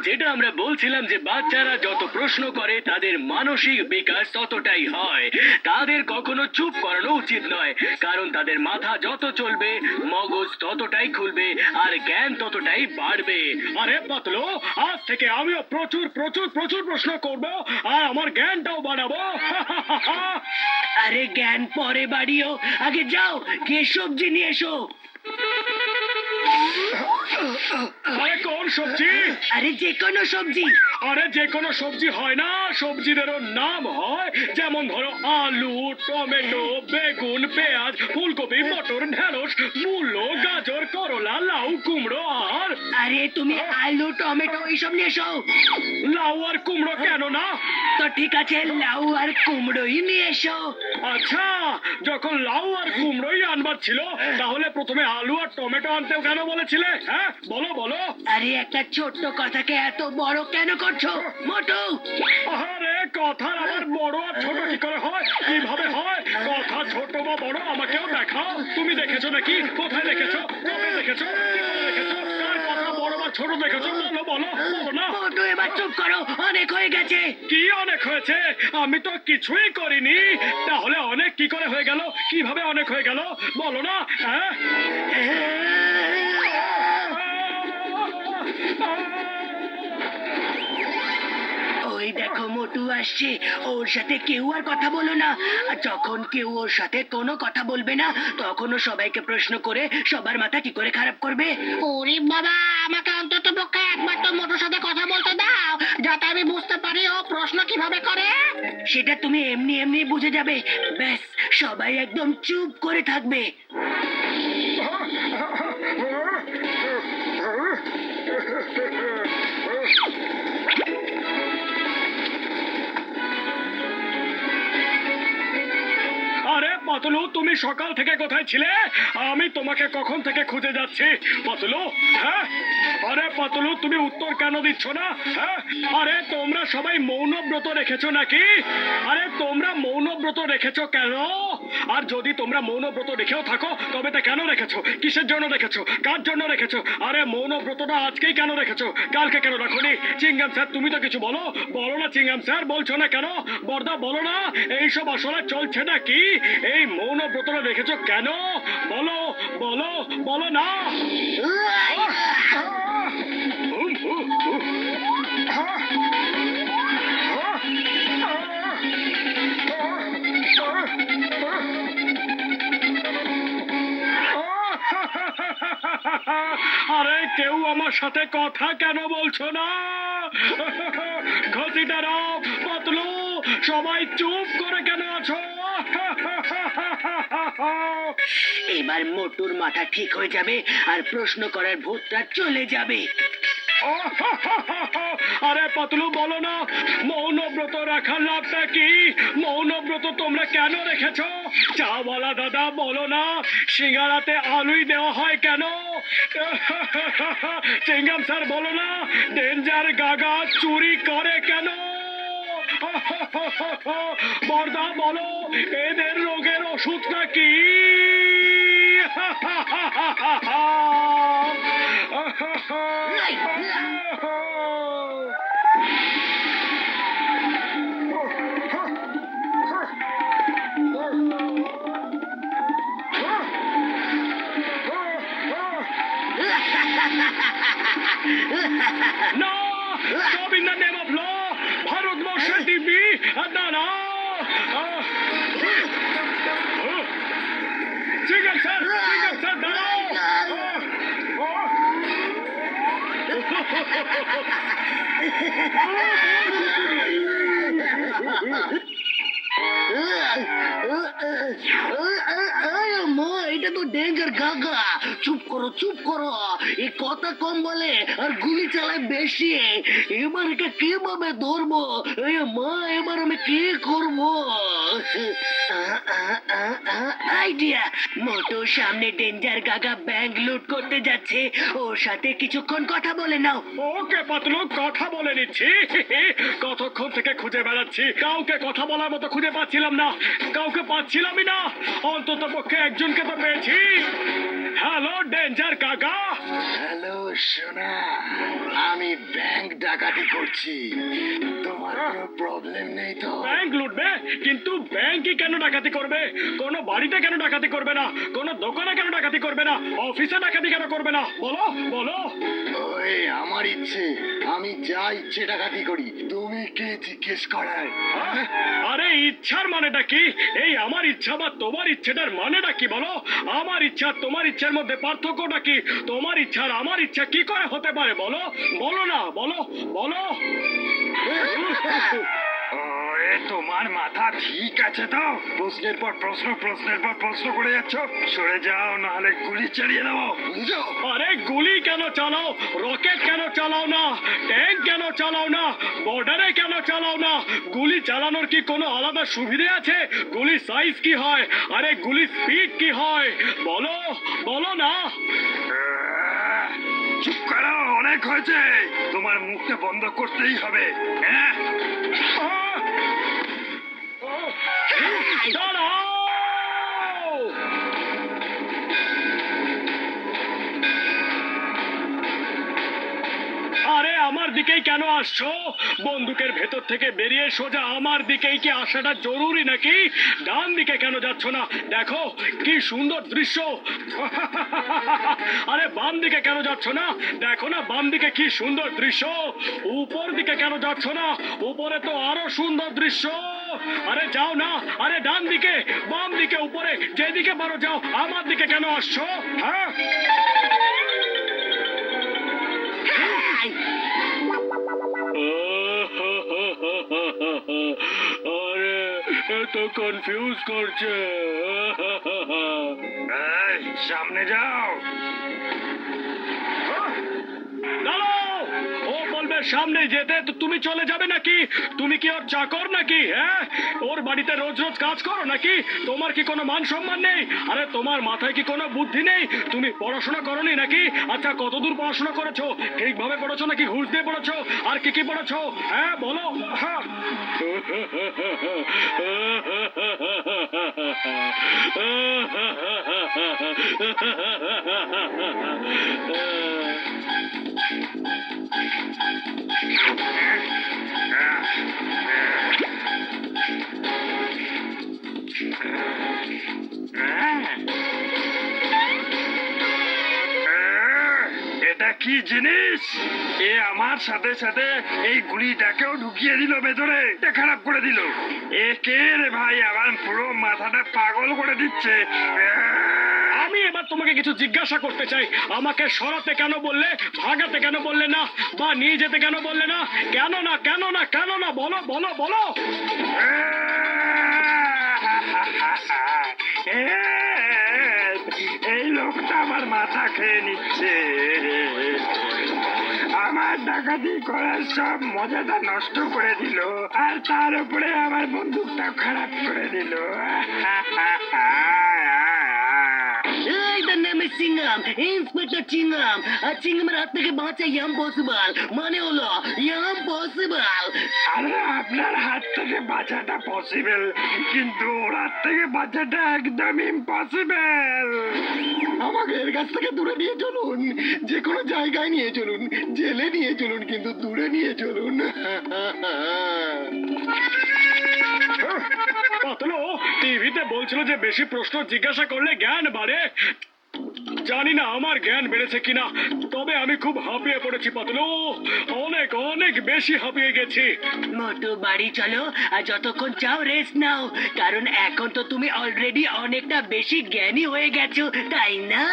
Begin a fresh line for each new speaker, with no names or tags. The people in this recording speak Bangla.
যেটা আমরা বলছিলাম যে বাচ্চারা যত প্রশ্ন করে তাদের মানসিক বিকাশ ততটাই হয়। তাদের কখনো চুপ করানো উচিত নয়, কারণ তাদের মাথা যত চলবে মগজ ততটাই খুলবে আর জ্ঞান ততটাই বাড়বে। আরে পাতলু, আজ থেকে আমিও প্রচুর প্রচুর প্রচুর প্রশ্ন করব আর আমার জ্ঞানটাও বাড়াবো।
আরে জ্ঞান পরে বাড়িও, আগে যাও গিয়ে সবজি নিয়ে এসো।
আরে কোন সবজি?
আরে যে কোনো সবজি।
আরে যে কোনো সবজি হয় না, সবজিদেরও নাম হয়। যেমন ধরো আলু, টমেটো, বেগুন, পেঁয়াজ, ফুলকপি, মটর, ঢেঁড়স, মূলো, গাজর, করলা, লাউ, কুমড়ো আর
আরে তুমি আলু টমেটো এইসব নিয়ে এসো।
লাউ আর কুমড়ো কেন না?
তো ঠিক আছে, লাউ আর কুমড়োই নিয়ে এসো।
আচ্ছা, যখন লাউ আর কুমড়োই আনবার ছিল তাহলে প্রথমে আলু আর টমেটো আনতে কেন বলেছিলে? হ্যাঁ বলো বলো।
আরে একটা ছোট্ট কথাকে এত বড় কেন করছো মোটু?
আরে কথার আবার বড় আর ছোট কি করে হয়? কিভাবে হয়? কথা ছোট বা বড় আমাকেও দেখাও। তুমি দেখেছো নাকি? কোথায় দেখেছো? কবে দেখেছো? কি করে দেখেছো? কার কথা বড় বা ছোট দেখেছো? বলো বলো বলো না।
মোটু এবার চুপ করো, অনেক হয়ে গেছে।
কি অনেক হয়েছে? আমি তো কিছুই করিনি। তাহলে অনেক কি করে হয়ে গেল? কিভাবে অনেক হয়ে গেল? বলো না। হ্যাঁ
ওই দেখো মোটু আসছে, ওর সাথে কেউ আর কথা বলো না। আর যখন কেউ ওর সাথে কোনো কথা বলবে না তখন ও সবাইকে প্রশ্ন করে সবার মাথা কি করে খারাপ করবে।
ওরে বাবা, আমাকে অন্তত পক্ষে একবার তো মোটুর সাথে কথা বলতে দাও, যাতে আমি বুঝতে পারি ও প্রশ্ন কিভাবে করে।
সেটা তুমি এমনি এমনি বুঝে যাবে। ব্যাস, সবাই একদম চুপ করে থাকবে।
আরে পাতলু, তুমি সকাল থেকে কোথায় ছিলে? আমি তোমাকে কখন থেকে খুঁজে যাচ্ছি। পাতলু, হ্যাঁ? আরে পাতলু, তুমি উত্তর কেন দিচ্ছ না? হ্যাঁ? আরে তোমরা সবাই মৌনব্রত রেখেছো নাকি? আরে তোমরা মৌনব্রত রেখেছো কেন? আর যদি তোমরা মৌনব্রত রেখেও থাকো তবে তা কেন রেখেছো? কিসের জন্য রেখেছো? কার জন্য রেখেছো? আরে মৌনব্রতটা আজকেই কেন রেখেছো? কালকে কেন রাখোনি? চিঙ্গাম স্যার, তুমি তো কিছু বলো। বলো না চিঙ্গাম স্যার, বলছো না কেন? বর্দা বলো না, এইসব আসলে চলছে নাকি? এই মৌনব্রতটা রেখেছো কেন? বলো বলো বলো না। আরে কেউ আমার সাথে কথা কেন বলছো না? ঘসিটারাও, পাতলু, সবাই চুপ করে কেন আছো?
এবার মোটুর মাথা ঠিক হয়ে যাবে আর প্রশ্ন করার ভূতটা চলে যাবে।
আরে পাতলু, বলো না, মৌনব্রত রাখার লাভটা কি? মৌনব্রত তোমরা কেন রেখেছো? চাওয়ালা দাদা বলো না, সিঙ্গারাতে আলুই দেওয়া হয় কেন? চিঙ্গাম স্যার বলো না, ডেঞ্জার গাগা চুরি করে কেন? বর্দা বলো, এদের রোগের ওষুধটা কি? No! Stop in the name of law! ভারতবর্ষের দিব্যি! না না! চিঙ্গাম স্যার, দাঁড়াও!
মা, এটা তো ডেঞ্জার গাগা। চুপ করো চুপ করো, এই কথা কম বলে আর গুলি চালায় বেশি। এবার এটা কিভাবে ধরবো? মা, এবার আমি কি করবো? আইডিয়া! মোটর সামনে ডেঞ্জার গাগা ব্যাংক লুট করতে যাচ্ছে, ওর সাথে কিছুক্ষণ কথা বলে নাও।
ওকে পাতলু, কথা বলে নিচ্ছি। কতক্ষণ থেকে খুঁজে বেড়াচ্ছি, কাউকে কথা বলার মতো খুঁজে পাচ্ছিলামই না। অন্তত পক্ষে একজনকে তো পেয়েছি। হ্যালো ডেঞ্জার কাকা।
হ্যালো সোনা, আমি ব্যাংক ডাকাতি করছি। তোমার কোনো প্রবলেম নেই তো?
ব্যাংক লুটবে? কিন্তু ব্যাংকই কেন ডাকাতি করবে? কোনো বাড়িতে কেন ডাকাতি করবে না? কোনো দোকানে কেন ডাকাতি করবে না? অফিসে ডাকাতি কেন করবে না? বলো বলো।
ওই আমার ইচ্ছে, আমি যা ইচ্ছে ডাকাতি করি। তুমি কে জিজ্ঞেস করার?
আরে ইচ্ছার মানেটা কি? এই আমার ইচ্ছা বা তোমার ইচ্ছেটার মানেটা কি বলো? আমার ইচ্ছা আর তোমার ইচ্ছার মধ্যে পার্থক্যটা কি? তোমার ইচ্ছা আর আমার ইচ্ছা কি করে হতে পারে বলো? বলো না, বলো বলো।
তোমার মাথা ঠিক আছে তো? প্রশ্নের পর প্রশ্ন করে যাচ্ছ। সরে যাও, নাহলে গুলি চালিয়ে দেবো।
বুঝছো?
আরে গুলি কেন চালাও? রকেট কেন চালাও না? ট্যাঙ্ক কেন চালাও না? বর্ডারে কেন চালাও না? গুলি চালানোর কি কোনো আলাদা সুবিধে আছে? গুলি সাইজ কি হয়? আরে গুলি স্পিড কি হয়? বলো বলো না।
চুপ করো, অনেক হয়েছে। তোমার মুখটা বন্ধ করতেই হবে। হ্যাঁ,
দাঁড়াও! আরে আমার দিকেই কেন আসছো? বন্দুকের ভেতর থেকে বেরিয়ে সোজা আমার দিকেই কি আসাটা জরুরি নাকি? ডান দিকে কেন যাচ্ছ না? দেখো কি সুন্দর দৃশ্য। আরে বাম দিকে কেন যাচ্ছ না? দেখো না বাম দিকে কি সুন্দর দৃশ্য। উপর দিকে কেন যাচ্ছ না? উপরে তো আরো সুন্দর দৃশ্য। আরে যাও না। আরে ডান দিকে, বাম দিকে, উপরে, যেদিকে পারো যাও। আমার দিকে কেন আসছো? হ্যাঁ, আরে এত কনফিউজ করছে।
এই, সামনে যাও।
দাঁড়াও! ও বলবে সামনে যেতে, তো তুমি চলে যাবে নাকি? তুমি কি ওর চাকর নাকি? হ্যাঁ, ওর বাড়িতে রোজ রোজ কাজ করো নাকি? তোমার কি কোনো মান সম্মান নেই? আরে তোমার মাথায় কি কোনো বুদ্ধি নেই? তুমি পড়াশোনা করোনি নাকি? আচ্ছা কতদূর পড়াশোনা করেছো? ঠিকভাবে পড়েছো নাকি ঘুষ দিয়ে পড়েছো? আর কি কি পড়েছো? হ্যাঁ বলো। হ্যাঁ।
এটা কি জিনিস? এ আমার সাথে সাথে এই গুলিটাকেও ঢুকিয়ে দিল ভেতরে। এটা খারাপ করে দিল। এ কে রে ভাই? আমার পুরো মাথাটা পাগল করে দিচ্ছে।
আমি এবার তোমাকে কিছু জিজ্ঞাসা করতে চাই। আমাকে সরাতে কেন বললে? ভাগাতে কেন বললে না? বা নিয়ে যেতে কেন বললে না? কেন না কেন না কেন না? বলো বলো বলো।
এই লোকটা আমার মাথা খেয়ে নিচ্ছে। আমার ডাকাতি করার সব মজাটা নষ্ট করে দিল, আর তার উপরে আমার বন্দুকটা খারাপ করে দিল।
এই তার নাম চিংগাম, ইন্সপেক্টর চিংগাম। আর চিংগামের হাত থেকে বাঁচা ইম্পসিবল, মানে হলো ইম্পসিবল।
আরে আপনার হাত থেকে বাঁচাটা পসিবল, কিন্তু ওর হাত থেকে বাঁচাটা একদম ইম্পসিবল।
আমাকে এর কাছ থেকে দূরে নিয়ে চলুন, যে কোনো জায়গায় নিয়ে চলুন, জেলে নিয়ে চলুন, কিন্তু দূরে নিয়ে চলুন।
পাতলো টিভিতে বলছিল যে বেশি প্রশ্ন জিজ্ঞাসা করলে জ্ঞান বাড়ে। জানি না আমার জ্ঞান বেড়েছে কিনা, তবে আমি খুব হাঁপিয়ে পড়েছি পাতলো। অনেক অনেক বেশি হাঁপিয়ে গেছি।
মোটু বাড়ি চলো, আর যতক্ষণ চাও রেস্ট নাও, কারণ এখন তো তুমি অলরেডি অনেকটা বেশি জ্ঞানী হয়ে গেছো, তাই না?